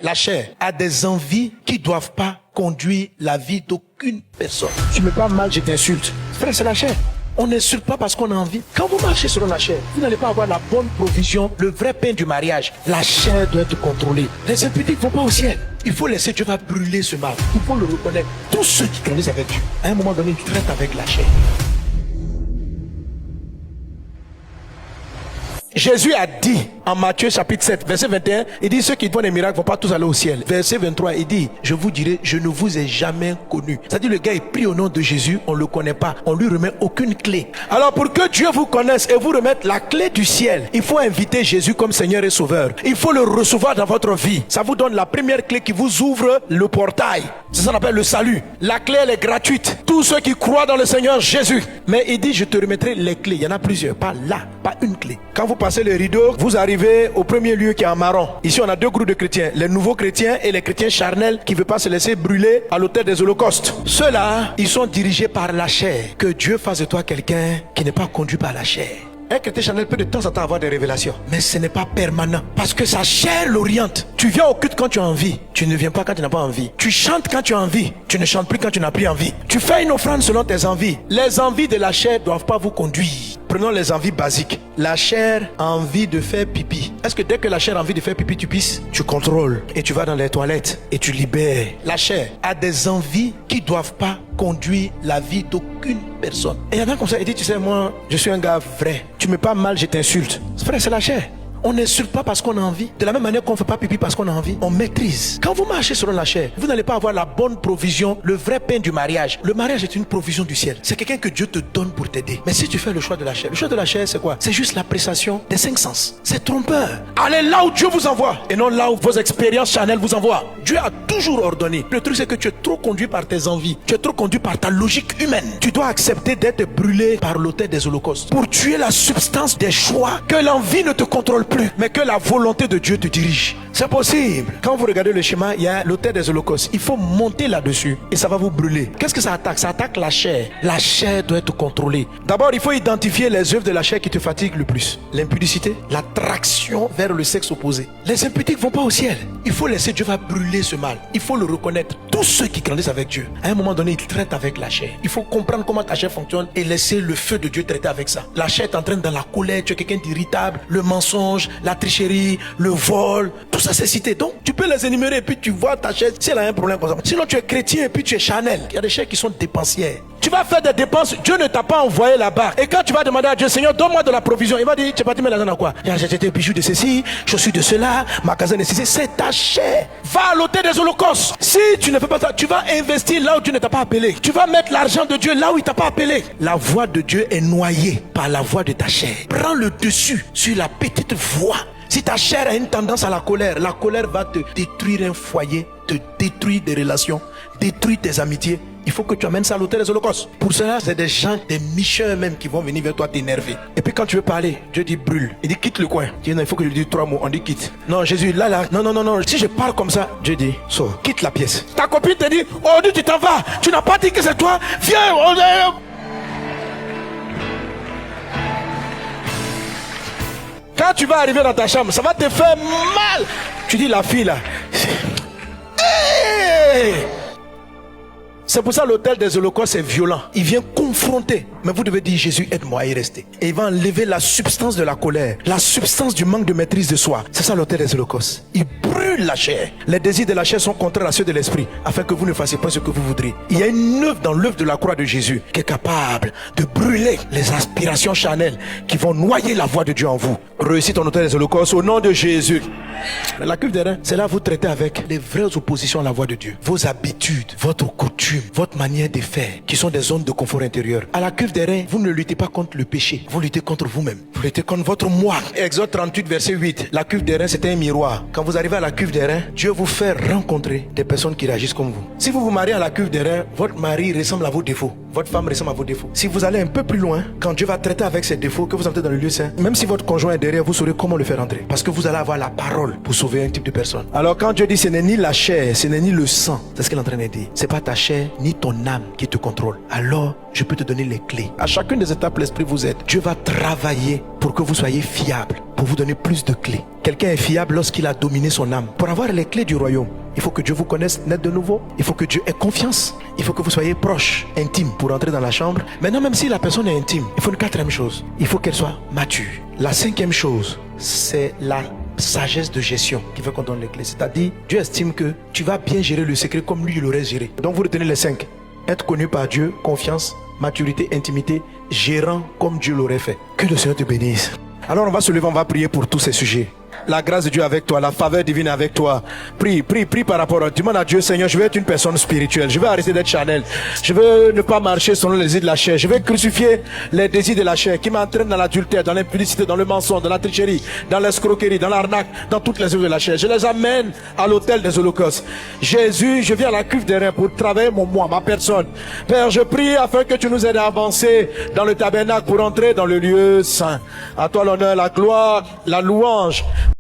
La chair a des envies qui ne doivent pas conduire la vie d'aucune personne. Tu me parles mal, je t'insulte. Frère, c'est la chair. On n'insulte pas parce qu'on a envie. Quand vous marchez selon la chair, vous n'allez pas avoir la bonne provision, le vrai pain du mariage. La chair doit être contrôlée. Les impudiques ne vont pas au ciel. Il faut laisser Dieu va brûler ce mal. Il faut le reconnaître. Tous ceux qui connaissent avec Dieu, à un moment donné, tu traites avec la chair. Jésus a dit en Matthieu chapitre 7, verset 21, il dit ceux qui font des miracles ne vont pas tous aller au ciel. Verset 23, il dit, je vous dirai, je ne vous ai jamais connu. C'est-à-dire le gars est pris au nom de Jésus, on ne le connaît pas, on lui remet aucune clé. Alors pour que Dieu vous connaisse et vous remette la clé du ciel, il faut inviter Jésus comme Seigneur et Sauveur. Il faut le recevoir dans votre vie. Ça vous donne la première clé qui vous ouvre le portail. C'est ça qu'on appelle le salut. La clé elle est gratuite. Tous ceux qui croient dans le Seigneur Jésus. Mais il dit, je te remettrai les clés. Il y en a plusieurs, pas là, pas une clé. Quand vous passez le rideau, vous arrivez au premier lieu qui est en marron. Ici, on a deux groupes de chrétiens. Les nouveaux chrétiens et les chrétiens charnels qui ne veulent pas se laisser brûler à l'autel des holocaustes. Ceux-là, ils sont dirigés par la chair. Que Dieu fasse de toi quelqu'un qui n'est pas conduit par la chair. Un chrétien charnel peut de temps en temps avoir des révélations. Mais ce n'est pas permanent. Parce que sa chair l'oriente. Tu viens au culte quand tu as envie. Tu ne viens pas quand tu n'as pas envie. Tu chantes quand tu as envie. Tu ne chantes plus quand tu n'as plus envie. Tu fais une offrande selon tes envies. Les envies de la chair ne doivent pas vous conduire. Prenons les envies basiques. La chair a envie de faire pipi. Est-ce que dès que la chair a envie de faire pipi, tu pisses? Tu contrôles et tu vas dans les toilettes et tu libères. La chair a des envies qui ne doivent pas conduire la vie d'aucune personne. Et il y en a comme ça, il dit, tu sais, moi, je suis un gars vrai. Tu me parles mal, je t'insulte. Frère, c'est la chair. On n'insulte pas parce qu'on a envie. De la même manière qu'on ne fait pas pipi parce qu'on a envie, on maîtrise. Quand vous marchez selon la chair, vous n'allez pas avoir la bonne provision, le vrai pain du mariage. Le mariage est une provision du ciel. C'est quelqu'un que Dieu te donne pour t'aider. Mais si tu fais le choix de la chair, le choix de la chair, c'est quoi? C'est juste l'appréciation des 5 sens. C'est trompeur. Allez là où Dieu vous envoie et non là où vos expériences charnelles vous envoient. Dieu a toujours ordonné. Le truc, c'est que tu es trop conduit par tes envies. Tu es trop conduit par ta logique humaine. Tu dois accepter d'être brûlé par l'autel des holocaustes pour tuer la substance des choix, que l'envie ne te contrôle plus, mais que la volonté de Dieu te dirige. C'est possible. Quand vous regardez le schéma, il y a l'autel des holocaustes. Il faut monter là-dessus et ça va vous brûler. Qu'est-ce que ça attaque? Ça attaque la chair. La chair doit être contrôlée. D'abord, il faut identifier les œuvres de la chair qui te fatiguent le plus. L'impudicité, l'attraction vers le sexe opposé. Les impudiques ne vont pas au ciel. Il faut laisser Dieu va brûler ce mal. Il faut le reconnaître. Tous ceux qui grandissent avec Dieu, à un moment donné, ils traitent avec la chair. Il faut comprendre comment ta chair fonctionne et laisser le feu de Dieu traiter avec ça. La chair t'entraîne dans la colère, tu es quelqu'un d'irritable, le mensonge, la tricherie, le vol, tout ça c'est cité. Donc tu peux les énumérer et puis tu vois ta chair si elle a un problème comme ça. Sinon tu es chrétien et puis tu es charnel. Il y a des chairs qui sont dépensières. Tu vas faire des dépenses, Dieu ne t'a pas envoyé là-bas. Et quand tu vas demander à Dieu, Seigneur, donne-moi de la provision, il va dire, tu es parti mettre l'argent dans quoi? J'ai acheté un bijou de ceci, chaussures de cela, magasin de ceci. C'est ta chair. Va à l'autel des holocaustes. Si tu ne fais pas ça, tu vas investir là où Dieu ne t'a pas appelé. Tu vas mettre l'argent de Dieu là où il t'a pas appelé. La voix de Dieu est noyée par la voix de ta chair. Prends le dessus sur la petite voix. Si ta chair a une tendance à la colère va te détruire un foyer, te détruire des relations, détruire tes amitiés. Il faut que tu amènes ça à l'autel des holocaustes. Pour cela, c'est des gens, des micheurs même qui vont venir vers toi t'énerver. Et puis quand tu veux parler, Dieu dit brûle. Il dit quitte le coin. Il dit non, il faut que je dise 3 mots. On dit quitte. Non, Jésus, là. Non. Si je parle comme ça, Dieu dit sors, quitte la pièce. Ta copine te dit, oh Dieu, tu t'en vas. Tu n'as pas dit que c'est toi. Viens. Quand tu vas arriver dans ta chambre, ça va te faire mal. Tu dis la fille là. Hey! C'est pour ça l'autel des holocaustes est violent. Il vient confronter. Mais vous devez dire Jésus aide-moi à y rester. Et il va enlever la substance de la colère, la substance du manque de maîtrise de soi. C'est ça l'autel des holocaustes. Il brûle la chair. Les désirs de la chair sont contraires à ceux de l'esprit, afin que vous ne fassiez pas ce que vous voudrez. Il y a une œuvre dans l'œuvre de la croix de Jésus qui est capable de brûler les aspirations charnelles qui vont noyer la voix de Dieu en vous. Réussis ton autel des holocaustes au nom de Jésus. Mais la cuve des reins, c'est là vous traitez avec les vraies oppositions à la voix de Dieu. Vos habitudes, votre coutume, votre manière de faire, qui sont des zones de confort intérieur. À la cuve des reins, vous ne luttez pas contre le péché, vous luttez contre vous-même. Vous luttez contre votre moi. Exode 38, verset 8. La cuve des reins, c'était un miroir. Quand vous arrivez à la cuve des reins, Dieu vous fait rencontrer des personnes qui réagissent comme vous. Si vous vous mariez à la cuve des reins, votre mari ressemble à vos défauts. votre femme ressemble à vos défauts. Si vous allez un peu plus loin, quand Dieu va traiter avec ces défauts, que vous entrez dans le lieu saint, même si votre conjoint est derrière, vous saurez comment le faire entrer. Parce que vous allez avoir la parole pour sauver un type de personne. Alors quand Dieu dit ce n'est ni la chair, ce n'est ni le sang, c'est ce qu'il est en train de dire. C'est pas ta chair ni ton âme qui te contrôle. Alors je peux te donner les clés. À chacune des étapes, l'Esprit vous aide. Dieu va travailler pour que vous soyez fiable, pour vous donner plus de clés. Quelqu'un est fiable lorsqu'il a dominé son âme. Pour avoir les clés du royaume, il faut que Dieu vous connaisse net de nouveau. Il faut que Dieu ait confiance. Il faut que vous soyez proche, intime pour entrer dans la chambre. Maintenant, même si la personne est intime, il faut une quatrième chose. Il faut qu'elle soit mature. La cinquième chose, c'est la sagesse de gestion qui veut qu'on donne les clés. C'est-à-dire, Dieu estime que tu vas bien gérer le secret comme lui, il l'aurait géré. Donc, vous retenez les 5. Être connu par Dieu, confiance, maturité, intimité, gérant comme Dieu l'aurait fait. Que le Seigneur te bénisse. Alors, on va se lever, on va prier pour tous ces sujets. La grâce de Dieu avec toi, la faveur divine avec toi. Prie par rapport à... Demande à Dieu, Seigneur, je veux être une personne spirituelle. Je veux arrêter d'être charnel. Je veux ne pas marcher selon les désirs de la chair. Je veux crucifier les désirs de la chair qui m'entraînent dans l'adultère, dans l'impudicité, dans le mensonge, dans la tricherie, dans l'escroquerie, dans l'arnaque, dans toutes les œuvres de la chair. Je les amène à l'autel des holocaustes. Jésus, je viens à la cuve des reins pour travailler mon moi, ma personne. Père, je prie afin que tu nous aides à avancer dans le tabernacle pour entrer dans le lieu saint. À toi l'honneur, la gloire, la louange.